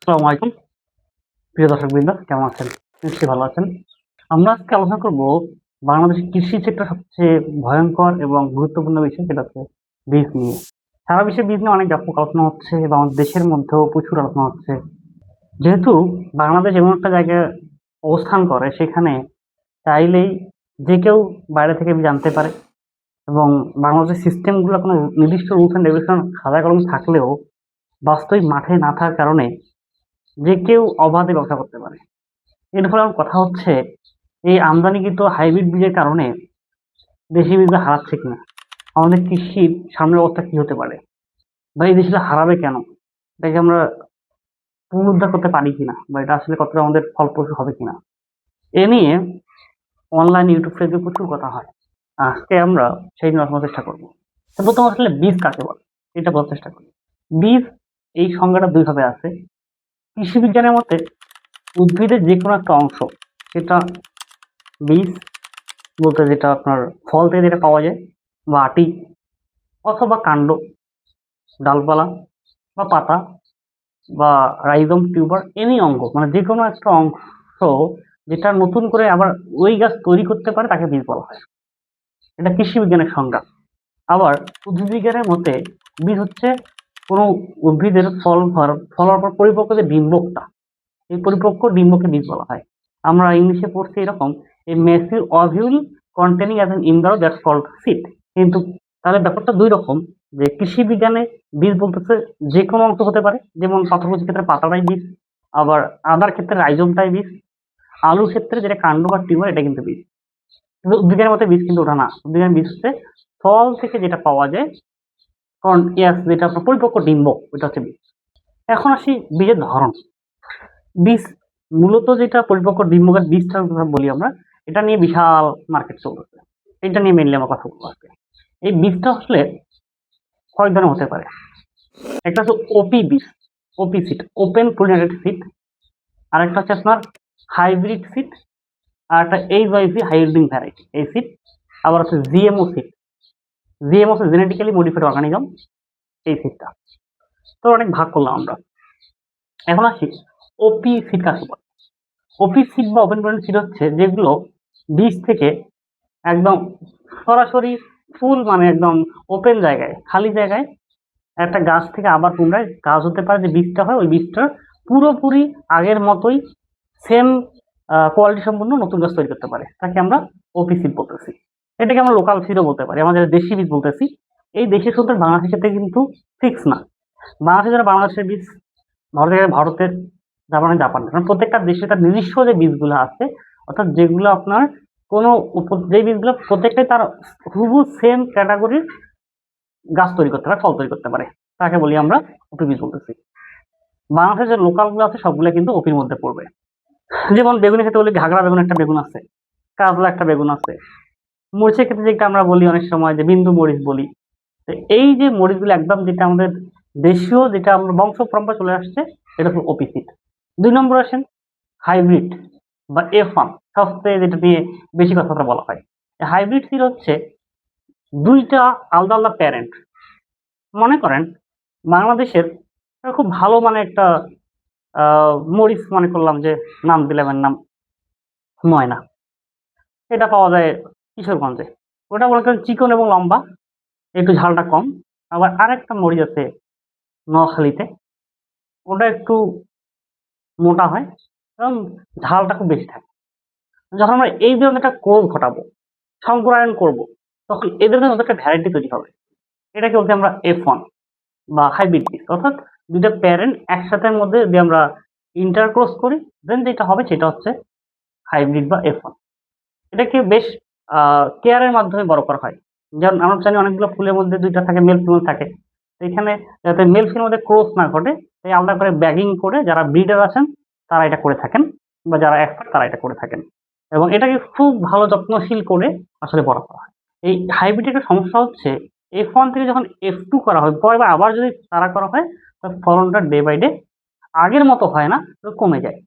আসসালামু আলাইকুম প্রিয় দর্শকবৃন্দ, কেমন আছেন? নিশ্চয়ই ভালো আছেন। আমরা আজকে আলোচনা করব বাংলাদেশের কৃষি ক্ষেত্রে সবচেয়ে ভয়ঙ্কর এবং গুরুত্বপূর্ণ বিষয়, সেটা হচ্ছে বীজ নিয়ে। সারা বিশ্বে বীজ নিয়ে অনেক ব্যাপক আলোচনা হচ্ছে এবং আমাদের দেশের মধ্যেও প্রচুর আলোচনা হচ্ছে। যেহেতু বাংলাদেশ এমন একটা জায়গায় অবস্থান করে, সেখানে চাইলেই যে কেউ বাইরে থেকে বীজ আনতে পারে এবং বাংলাদেশের সিস্টেমগুলো কোনো নির্দিষ্ট রুলস অ্যান্ড রেগুলেশন খাতা কলম থাকলেও বাস্তবিক মাঠে না থাকার কারণে যে কেউ অবাধে ব্যবসা করতে পারে। এর ফলে আমার কথা হচ্ছে, এই আমদানিকৃত হাইব্রিড বীজের কারণে দেশি বীজগুলো হারাচ্ছে কিনা, আমাদের কৃষির সামনের অবস্থা কি হতে পারে, বা এই দেশগুলো হারাবে কেন, এটাকে আমরা পুনরুদ্ধার করতে পারি কিনা, বা এটা আসলে কতটা আমাদের ফলপ্রসূ হবে কিনা, এ নিয়ে অনলাইন ইউটিউব ফেসবুকে প্রচুর কথা হয়। আজকে আমরা সেই নিয়ে আলোচনার চেষ্টা করবো। তো প্রথম আসলে বীজ কাকে বলে এটা বলার চেষ্টা করি। বীজ এই সংজ্ঞাটা দুই ভাবে আছে। কৃষি বিজ্ঞানের মতে উদ্ভিদের যে কোনো একটা অংশ, সেটা বীজ বলতে যেটা আপনার ফল থেকে যেটা পাওয়া যায়, বা আটি অথবা কাণ্ড, ডালপালা বা পাতা বা রাইজোম, টিউবার, এনি অঙ্গ, মানে যে কোনো একটা অংশ যেটা নতুন করে আবার ওই গাছ তৈরি করতে পারে, তাকে বীজ বলা হয়। এটা কৃষি বিজ্ঞানের সংজ্ঞা। আবার উদ্ভিদ বিজ্ঞানের মতে বীজ হচ্ছে কোনো উদ্ভিদের ফলার পর পরিপক্ক যে ডিম্বকটা, এই পরিপক্ক ডিম্বকে বীজ বলা হয়। আমরা ইংলিশে পড়ছি এরকম, a massive ovule containing as an embryo that's called seed. কিন্তু তাহলে ব্যাপারটা দুই রকম, যে কৃষি বিজ্ঞানে বীজ বলতেছে যে কোনো অংশ হতে পারে, যেমন পাথরকুচির ক্ষেত্রে পাতাটাই বীজ, আবার আদার ক্ষেত্রে রাইজোমটাই বীজ, আলুর ক্ষেত্রে যেটা কাণ্ড বা টিউবার, এটা কিন্তু বীজ। কিন্তু উদ্ভিদের মতে বীজ কিন্তু ওটা না। উদ্ভিদের বীজ হচ্ছে ফল থেকে যেটা পাওয়া যায়, কারণ যেটা আপনার পরিপক্ক ডিম্ব, ওইটা হচ্ছে বীজ। এখন আসি বীজের ধরন। বীজ মূলত যেটা পরিপক্ক ডিম্বকের বীজটার কথা বলি আমরা, এটা নিয়ে বিশাল মার্কেট চলতেছে। এটা নিয়ে মেনলি আমার কথা বলবো আজকে। এই বীজটা আসলে কয়েক ধরনের হতে পারে। একটা হচ্ছে ওপি বীজ, ওপি সিড, ওপেন পলিনেটেড সিড। আর একটা হচ্ছে আপনার হাইব্রিড সিড, আর একটা এইচওয়াইভি হাই ইল্ডিং ভ্যারাইটি, এই সিড। আবার হচ্ছে জিএমও সিড, জিএমও হচ্ছে জেনেটিক্যালি মডিফাইড অর্গানিজম, এই সিডটা। তো অনেক ভাগ করলাম আমরা। এখন আসি ওপি সিড কাকে বলে। ওপি সিড বা ওপেন পলিনেটেড সিড হচ্ছে যেগুলো বীজ থেকে একদম সরাসরি ফুল, মানে একদম ওপেন জায়গায়, খালি জায়গায় একটা গাছ থেকে আবার পুনরায় গাছ হতে পারে, যে বীজটা হয় ওই বীজটা পুরোপুরি আগের মতোই সেম কোয়ালিটি সম্পন্ন নতুন গাছ তৈরি করতে পারে, তাকে আমরা ওপি সিড বলতেছি। এটাকে আমরা লোকাল সিডও বলতে পারি, আমাদের দেশি বীজ বলতেছি। এই দেশি সূত্র বাংলাদেশের সাথে কিন্তু ফিক্স না। বাংলাদেশের বীজ, ভারতের, জাপানের, কারণ প্রত্যেকটা দেশে তার নিজস্ব যে বীজগুলো আছে, অর্থাৎ যেগুলো আপনার কোনো যে বীজগুলো প্রত্যেকটাই তার হুবহু সেম ক্যাটাগরির গাছ তৈরি করতে পারে, ফল তৈরি করতে পারে, তাকে বলি আমরা ওপি বীজ বলতেছি। বাংলাদেশের যে লোকাল গুলো আছে সবগুলো কিন্তু ওপির মধ্যে পড়বে। যেমন বেগুনের ক্ষেত্রে বলি ঘাগড়া বেগুন একটা বেগুন আছে, কাজলা একটা বেগুন আছে। মরিচের ক্ষেত্রে যেটা আমরা বলি অনেক সময় যে বিন্দু মরিচ বলি। তো এই যে মরিচগুলো একদম যেটা আমাদের দেশীয়, যেটা আমরা বংশ পরম্পরা চলে আসছে, এটা হচ্ছে ওপি সিড। 2 নম্বর আসেন হাইব্রিড বা F1, সবচেয়ে যেটা নিয়ে বেশি কথাবার্তা বলা হয়। হাইব্রিড সিড হচ্ছে দুইটা আলাদা আলাদা প্যারেন্ট। মনে করেন বাংলাদেশের খুব ভালো মানে একটা মরিচ, মনে করলাম যে নাম দিলাম, এর নাম ময়না, এটা পাওয়া যায় কিশোরগঞ্জে। ওটা মনে করেন চিকন এবং লম্বা, একটু ঝালটা কম। আবার আরেকটা মরিচ আছে নোয়াখালীতে, ওটা একটু মোটা হয় এবং ঝালটা খুব বেশি থাকে। যখন আমরা এই ধরনের একটা ক্রোধ ঘটাবো, সংকরায়ন করব, তখন এদের মধ্যে একটা ভ্যারাইটি তৈরি হবে। এটাকে বলতে আমরা F1 বা হাইব্রিড বীজ, অর্থাৎ দুইটা প্যারেন্ট একসাথে মধ্যে যদি আমরা ইন্টারক্রস করি, দেন যেটা হবে সেটা হচ্ছে হাইব্রিড বা F1। এটাকে বেশ কেয়ারের মাধ্যমে বড় করা হয়। যেমন আমরা জানি অনেকগুলো ফুলের মধ্যে দুইটা থাকে, মেল ফিমেল থাকে। এখানে যাতে মেল ফিমেল মধ্যে ক্রস না ঘটে, তাই আলাদা করে ব্যাগিং করে যারা ব্রিডার আছেন তারা এটা করে থাকেন, বা যারা এক্সপার্ট তারা এটা করে থাকেন, এবং এটাকে খুব ভালো যত্নশীল করে আসলে বড় করা হয়। এই হাইব্রিড একটা সমস্যা হচ্ছে, F1 থেকে যখন F2 করা হয়, পরে আবার যদি তারা করা হয়, তার ফলনটা ডে বাই ডে আগের মতো হয় না, কমে যায়।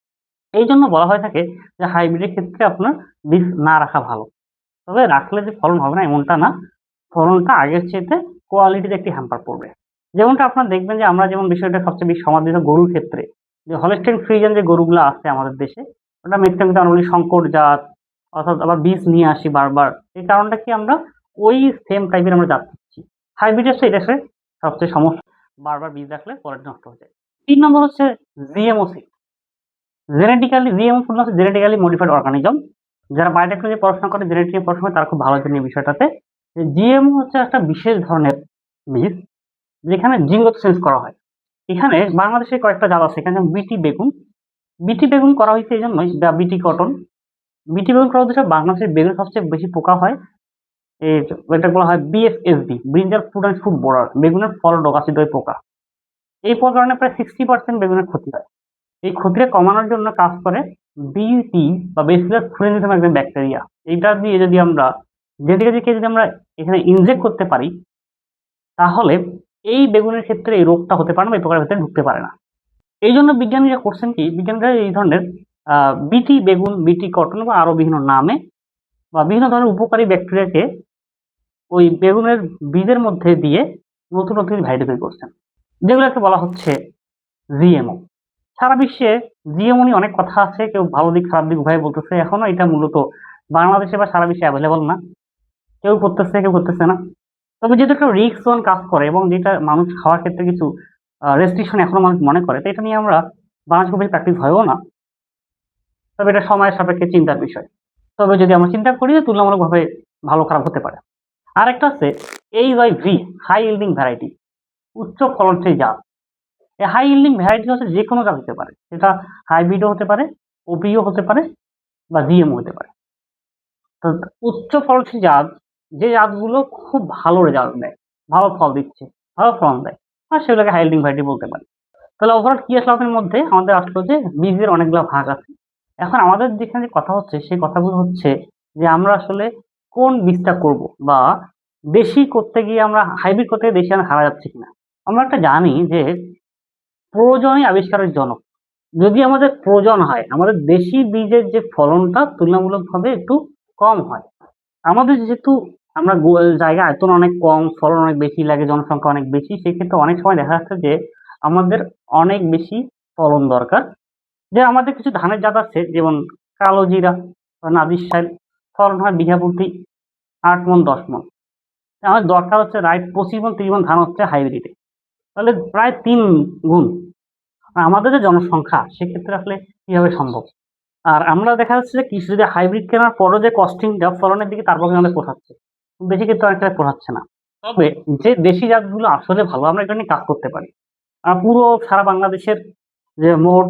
এই জন্য বলা হয়ে থাকে যে হাইব্রিডের ক্ষেত্রে আপনার বীজ না রাখা ভালো। তবে রাখলে যে ফলন হবে না এমনটা না, ফলনটা আগের চেয়েতে কোয়ালিটিতে একটি হ্যাম্পার পড়বে। যেমনটা আপনারা দেখবেন যে আমরা যেমন বিষয়টা সবচেয়ে বেশি সমাদৃত গরুর ক্ষেত্রে, যে হলস্টাইন ফ্রিজিয়ান যে গরুগুলো আছে আমাদের দেশে, ওটা ম্যাক্সিমাম আমরা বলি সংকর জাত, অর্থাৎ আবার বীজ নিয়ে আসি বারবার। এই কারণটা কি, আমরা ওই সেম টাইপের আমরা জাত পাচ্ছি। হাইব্রিড হচ্ছে এটা সবচেয়ে সমস্যা, বারবার বীজ রাখলে পরে নষ্ট হয়ে যায়। 3 নম্বর হচ্ছে GMO seed. Genetically GMO food হচ্ছে জেনেটিক্যালি মডিফাইড অর্গানিজম। যারা বায়োটেকনোলজি পড়াশোনা করে, জেনেটিক নিয়ে পড়াশোনা করে, তারা খুব ভালো জানে এই বিষয়টাতে। যে জিএমও হচ্ছে একটা বিশেষ ধরনের বীজ, যেখানে জিনগত চেঞ্জ করা হয়। এখানে বাংলাদেশে কয়েকটা জাত আছে, এখানে বিটি বেগুন করা হয়েছে এই জন্যই, বা বিটি কটন। বিটি বেগুন করা হচ্ছে বাংলাদেশের বেগুন সবচেয়ে বেশি পোকা হয়, এটা বলা হয় বিএফএসবি, ব্রিঞ্জাল ফুড অ্যান্ড ফুড বোরার, বেগুনের ফল ডগাছিদ পোকা। এই কারণে প্রায় 60% বেগুনের ক্ষতি হয়। এই ক্ষতিটা কমানোর জন্য কাজ করে বিটি বা বেসিলাস থুরিনজিয়াম নামে একজন ব্যাকটেরিয়া। এইটা দিয়ে যদি আমরা যদি আমরা এখানে ইনজেক্ট করতে পারি, তাহলে এই বেগুনের ক্ষেত্রে এই রোগটা হতে পারে না, এই পোকার ভিতরে ঢুকতে পারে না। এই জন্য বিজ্ঞানীরা করছেন কি, বিজ্ঞানীরা এই ধরনের বিটি বেগুন, বিটি কটন বা আরো বিভিন্ন নামে বা বিভিন্ন ধরনের উপকারী ব্যাকটেরিয়াকে ওই বেগুনের বীজের মধ্যে দিয়ে নতুন নতুন ভ্যারাইটি তৈরি করছেন, যেগুলোকে বলা হচ্ছে জিএমও। সারা বিশ্বে জিএমও নিয়ে অনেক কথা আছে, কেউ ভালো দিক খারাপ দিক উভয় বলতেছে। এখনো এটা মূলত বাংলাদেশে বা সারা বিশ্বে অ্যাভেলেবল না, কেউ করতেছে কেউ করতেছে না। তবে যেহেতু একটা রিস্ক জোন কাজ করে এবং যেটা মানুষ খাওয়ার ক্ষেত্রে কিছু রেস্ট্রিকশন এখনো মানুষ মনে করে, তো এটা নিয়ে আমরা বাংলাদেশ খুব বেশি প্র্যাকটিস হয়ও না। তবে এটা সময়ের সাপেক্ষে চিন্তার বিষয়। তবে যদি আমরা চিন্তা করি, তুলনামূলকভাবে ভালো খারাপ হতে পারে। আরেকটা আছে HYV, হাই ইল্ডিং ভ্যারাইটি, উচ্চ ফলনশীল জাত। এই হাই ইল্ডিং ভ্যারাইটি হচ্ছে যে কোনো জাত হতে পারে, সেটা হাইব্রিডও হতে পারে, ওপিও হতে পারে, বা জিএমও হতে পারে। তো উচ্চ ফলনশীল জাত, যে জাতগুলো খুব ভালো রেজাল্ট দেয়, ভালো ফল দিচ্ছে, ভালো ফলন দেয়, আর সেগুলোকে হাই ইল্ডিং ভ্যারাইটি বলতে পারি। তাহলে ওভারঅল কি আসলে আমাদের মধ্যে আমাদের আসলো যে বীজের অনেকগুলো ভাগ আছে। এখন আমাদের যেখানে কথা হচ্ছে, সেই কথাগুলো হচ্ছে যে আমরা আসলে কোন বীজটা করব, বা দেশি করতে গিয়ে আমরা হাইব্রিড করতে গিয়ে দেশি আমরা হারা যাচ্ছে কিনা। আমরা একটা জানি যে প্রয়োজনই আবিষ্কারের জনক। যদি আমাদের প্রয়োজন হয়, আমাদের দেশি বীজের যে ফলনটা তুলনামূলকভাবে একটু কম হয়। আমাদের যেহেতু আমরা জায়গা আয়তন অনেক কম, ফলন অনেক বেশি লাগে, জনসংখ্যা অনেক বেশি, সেক্ষেত্রে অনেক সময় দেখা যাচ্ছে যে আমাদের অনেক বেশি ফলন দরকার। যে আমাদের কিছু ধানের জাত আছে, যেমন কালো জিরা বা নাজির শাইল, ফলন হয় বিঘা প্রতি 8 মণ 10 মণ। আমাদের দরকার হচ্ছে রাইট 25 মণ 30 মণ ধান হচ্ছে হাইব্রিডে, তাহলে প্রায় 3 গুণ। আর আমাদের যে জনসংখ্যা, সেক্ষেত্রে আসলে কিভাবে সম্ভব? আর আমরা দেখা যাচ্ছে যে কৃষি যদি হাইব্রিড কেনার পরও যে কস্টিংটা ফলনের দিকে, তারপর কিন্তু আমাদের পোষাচ্ছে, বেশি ক্ষেত্রে অনেকটা পোষাচ্ছে না। তবে যে দেশি জাতগুলো আসলে ভালো, আমরা এটা নিয়ে কাজ করতে পারি। আর পুরো সারা বাংলাদেশের যে মোট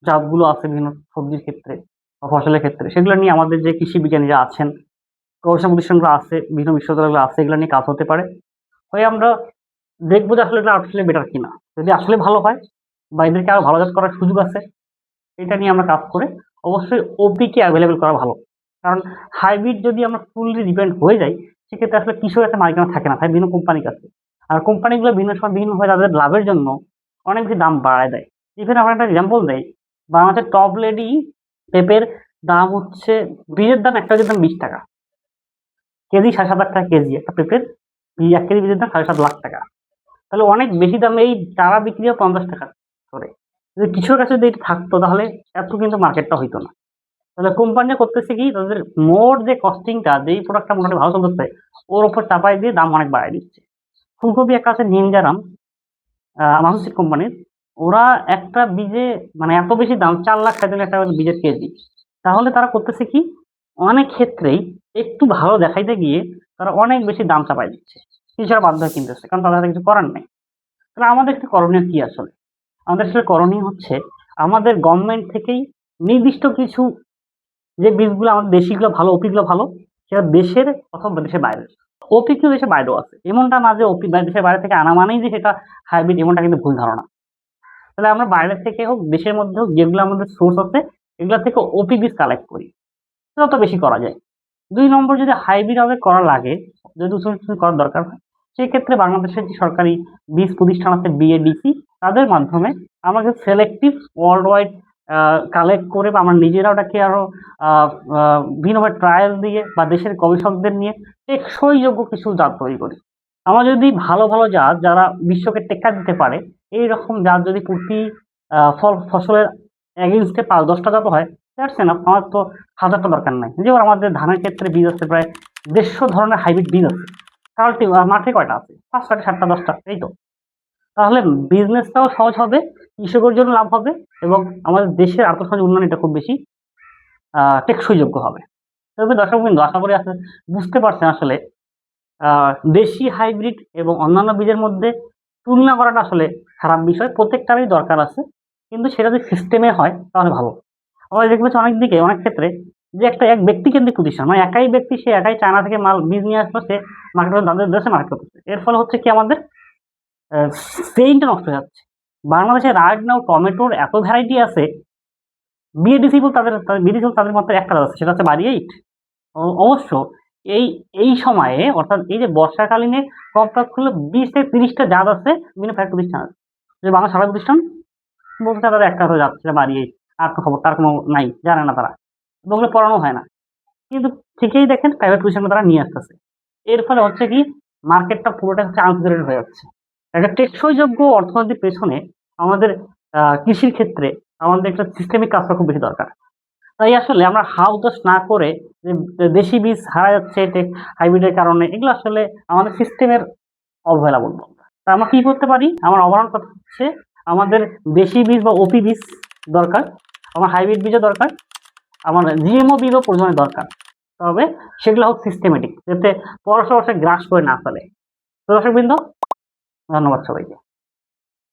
জাতগুলো আছে বিভিন্ন সবজির ক্ষেত্রে বা ফসলের ক্ষেত্রে, সেগুলো নিয়ে আমাদের যে কৃষি বিজ্ঞানীরা আছেন, গবেষণা প্রতিষ্ঠানগুলো আছে, বিভিন্ন বিশ্ববিদ্যালয়গুলো আছে, এগুলো নিয়ে কাজ হতে পারে। হয়ে আমরা দেখবো যে আসলে এটা আসলে বেটার কিনা। যদি আসলে ভালো হয় বা এদেরকে আরো ভালো জাত করার সুযোগ আছে, এটা নিয়ে আমরা কাজ করে অবশ্যই ওপিকে অ্যাভেলেবেল করা ভালো। কারণ হাইব্রিড যদি আমরা ফুললি ডিপেন্ড হয়ে যাই, সেক্ষেত্রে আসলে কৃষকের একটা মালিকানা থাকে না, তাই বিভিন্ন কোম্পানির কাছে। আর কোম্পানিগুলো বিভিন্ন সময় বিভিন্নভাবে তাদের লাভের জন্য অনেক বেশি দাম বাড়ায় দেয়। ইভেন আমরা একটা এক্সাম্পল দেই, বাংলাদেশের টপ লেডি পেঁপের দাম হচ্ছে, বীজের দাম একটা বীজের দাম 20 টাকা কেজি, 7.5 লাখ টাকা কেজি একটা পেঁপের বীজ, 1 কেজি বীজের দাম 7.5 লাখ টাকা। তাহলে অনেক বেশি দামে এই চারা বিক্রি হয় 50 টাকা করে। যদি কৃষকের কাছে যদি এটা থাকতো, তাহলে এত কিন্তু মার্কেটটা হইতো না। তাহলে কোম্পানি করতেছে কি, তাদের মোট যে কস্টিংটা, যেই প্রোডাক্টটা মোটামুটি ভালো চলতেছে, ওর উপর চাপাই দিয়ে দাম অনেক বাড়ায় দিচ্ছে। ফুলকপি একটা আছে নিনজারাম, মাসুসিড কোম্পানির, ওরা একটা বীজে মানে এত বেশি দাম, 4,37,000 টাকা বীজের কেজি। তাহলে তারা করতেছে কি, অনেক ক্ষেত্রেই একটু ভালো দেখাইতে গিয়ে তারা অনেক বেশি দাম চাপাই দিচ্ছে, কৃষকরা বাধ্য হয়ে কিনতেছে, কারণ তাদের হাতে কিছু করার নেই। তাহলে আমাদের একটু করণীয় কি আসলে? আমাদের আসলে করণীয় হচ্ছে, আমাদের গভর্নমেন্ট থেকেই নির্দিষ্ট কিছু যে বীজগুলো আমাদের দেশিগুলো ভালো, ওপিগুলো ভালো, সেটা দেশের অথবা দেশের বাইরে। ওপি কিন্তু দেশের বাইরেও আছে, এমনটা না যে ওপি দেশের বাইরে থেকে আনা মানেই যে সেটা হাইব্রিড, এমনটা কিন্তু ভুল ধারণা। তাহলে আমরা বাইরে থেকে হোক দেশের মধ্যে হোক, যেগুলো আমাদের সোর্স আছে, এগুলো থেকে ওপি বীজ কালেক্ট করি, যত বেশি করা যায়। 2 নম্বর, যদি হাইব্রিড আমাদের করা লাগে, যদি উচ্চ করার দরকার হয়, সেক্ষেত্রে বাংলাদেশের যে সরকারি বীজ প্রতিষ্ঠান আছে বিএডিসি, তাদের মাধ্যমে আমাকে সিলেক্টিভ ওয়ার্ল্ড ওয়াইড কালেক্ট করে, বা আমরা নিজেরা ওটাকে আরো বিভিন্নভাবে ট্রায়াল দিয়ে বা দেশের গবেষকদের নিয়ে টেকসই যোগ্য কিছু জাত তৈরি করি। আমরা যদি ভালো ভালো জাত, যারা বিশ্বকে টেক্কা দিতে পারে, এইরকম জাত যদি প্রতি ফসলের এগেইনস্টে 5-10টা জাত হয়, দ্যাটস এনাফ। আমার তো 1000টা দরকার নাই। যেমন আমাদের ধানের ক্ষেত্রে বীজ আছে প্রায় 150 ধরনের হাইব্রিড বীজ আছে। মাঠে কয়টা আছে? 5টা, 7টা, 10টা, এই তো। তাহলে বিজনেসটাও সহজ হবে, কৃষকের জন্য লাভ হবে এবং আমাদের দেশের আর্থসামাজিক উন্নয়ন এটা খুব বেশি টেকসইযোগ্য হবে। তবে দর্শকবৃন্দ, আশা করি বুঝতে পারছেন আসলে দেশি হাইব্রিড এবং অন্যান্য বীজের মধ্যে তুলনা করাটা আসলে খারাপ বিষয়। প্রত্যেকটারই দরকার আছে, কিন্তু সেটা যদি সিস্টেমে হয় তাহলে ভালো। আমরা দেখতে পাচ্ছি অনেক দিকে, অনেক ক্ষেত্রে যে এক ব্যক্তিকেন্দ্রিক প্রতিষ্ঠান, মানে একাই ব্যক্তি, সে একাই চায়না থেকে বীজ নিয়ে আসলো, সে মার্কেট তাদের দেশে মার্কেট করতেছে। এর ফলে হচ্ছে কি, আমাদের সেইনটা নষ্ট হয়ে যাচ্ছে। বাংলাদেশে রাইট নাও টমেটোর এত ভ্যারাইটি আছে, বিএডিসি তাদের মাত্র একটা আছে, সেটা হচ্ছে বাড়ি 8। অবশ্য এই এই সময়ে, অর্থাৎ এই যে বর্ষাকালীনে, কমপক্ষে 20 থেকে 30টা জাত আছে বিভিন্ন ফ্যাক্টরি প্রতিষ্ঠান আছে। যে বাংলা সারা প্রতিষ্ঠান বলতে তাদের একটা হয়ে যাচ্ছে বাড়ি 8, আর তো খবর তার কোনো নাই, জানে না তারা, ওগুলো পড়ানো হয় না। কিন্তু ঠিকই দেখেন প্রাইভেট প্রতিষ্ঠানে তারা নিয়ে আসতেছে। এর ফলে হচ্ছে কি, মার্কেটটা পুরোটা হচ্ছে আনসিকিউরেট হয়ে যাচ্ছে। একটা টেকসইযোগ্য অর্থনীতির পেছনে আমাদের কৃষির ক্ষেত্রে আমাদের একটা সিস্টেমিক কাজ করা খুব বেশি দরকার। তাই আসলে আমরা হাউতাস না করে যে দেশি বীজ হারা যাচ্ছে হাইব্রিডের কারণে, এগুলো আসলে আমাদের সিস্টেমের অবহেলা বলবো। তা আমরা কি করতে পারি? আমার ওভারঅল কথা হচ্ছে, আমাদের দেশি বীজ বা ওপি বীজ দরকার, আমার হাইব্রিড বীজও দরকার, আমার জিএমও বীজও পরিমাণে দরকার। তবে সেগুলো হোক সিস্টেমেটিক, যাতে পরস্পর গ্রাস করে না ফেলে। তো দর্শকবৃন্দ, ধন্যবাদ সবাইকে।